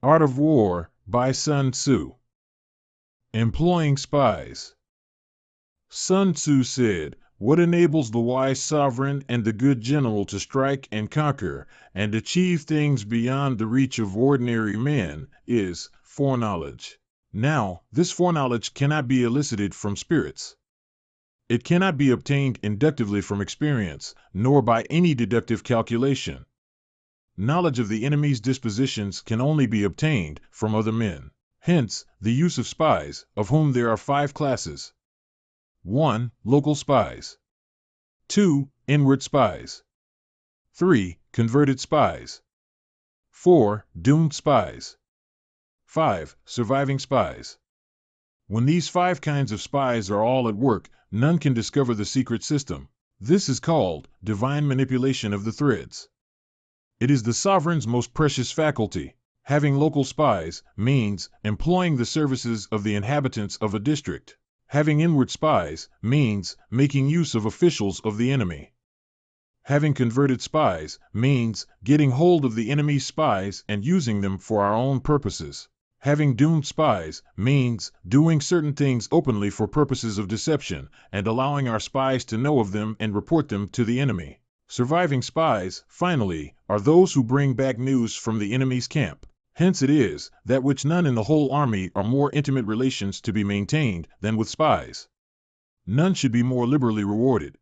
Art of War by Sun Tzu. Employing Spies. Sun Tzu said, "What enables the wise sovereign and the good general to strike and conquer, and achieve things beyond the reach of ordinary men, is foreknowledge." Now, this foreknowledge cannot be elicited from spirits. It cannot be obtained inductively from experience, nor by any deductive calculation. Knowledge of the enemy's dispositions can only be obtained from other men. Hence, the use of spies, of whom there are 5 classes. 1. Local spies. 2. Inward spies. 3. Converted spies. 4. Doomed spies. 5. Surviving spies. When these 5 kinds of spies are all at work, none can discover the secret system. This is called divine manipulation of the threads. It is the sovereign's most precious faculty. Having local spies means employing the services of the inhabitants of a district. Having inward spies means making use of officials of the enemy. Having converted spies means getting hold of the enemy's spies and using them for our own purposes. Having doomed spies means doing certain things openly for purposes of deception and allowing our spies to know of them and report them to the enemy. Surviving spies, finally, are those who bring back news from the enemy's camp. Hence it is that with none in the whole army are more intimate relations to be maintained than with spies. None should be more liberally rewarded.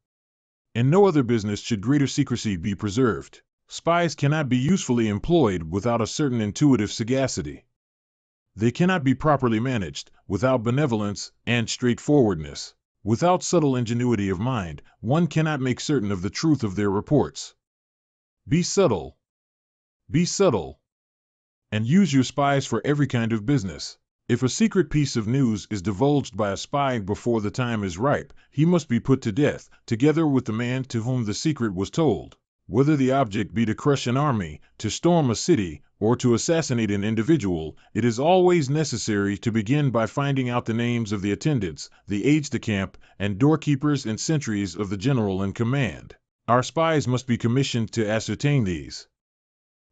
In no other business should greater secrecy be preserved. Spies cannot be usefully employed without a certain intuitive sagacity. They cannot be properly managed without benevolence and straightforwardness. Without subtle ingenuity of mind, one cannot make certain of the truth of their reports. Be subtle. Be subtle. And use your spies for every kind of business. If a secret piece of news is divulged by a spy before the time is ripe, he must be put to death, together with the man to whom the secret was told. Whether the object be to crush an army, to storm a city, or to assassinate an individual, it is always necessary to begin by finding out the names of the attendants, the aides-de-camp, and doorkeepers and sentries of the general in command. Our spies must be commissioned to ascertain these.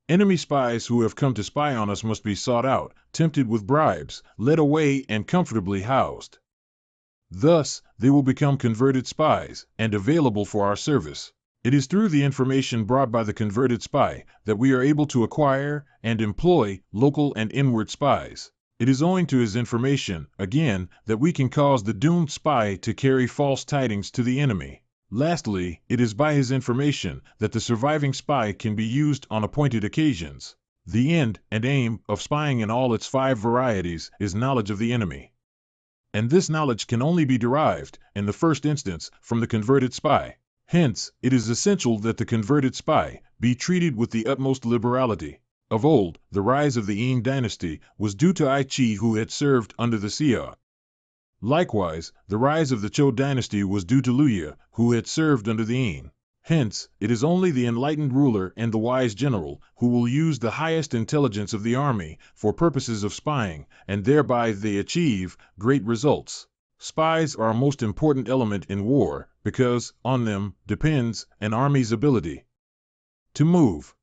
Enemy spies who have come to spy on us must be sought out, tempted with bribes, led away and comfortably housed. Thus, they will become converted spies, and available for our service. It is through the information brought by the converted spy that we are able to acquire and employ local and inward spies. It is owing to his information, again, that we can cause the doomed spy to carry false tidings to the enemy. Lastly, it is by his information that the surviving spy can be used on appointed occasions. The end and aim of spying in all its 5 varieties is knowledge of the enemy. And this knowledge can only be derived, in the first instance, from the converted spy. Hence, it is essential that the converted spy be treated with the utmost liberality. Of old, the rise of the Yin dynasty was due to Ai Chi, who had served under the Xia. Likewise, the rise of the Zhou dynasty was due to Luya, who had served under the Yin. Hence, it is only the enlightened ruler and the wise general who will use the highest intelligence of the army for purposes of spying, and thereby they achieve great results. Spies are a most important element in war because on them depends an army's ability to move.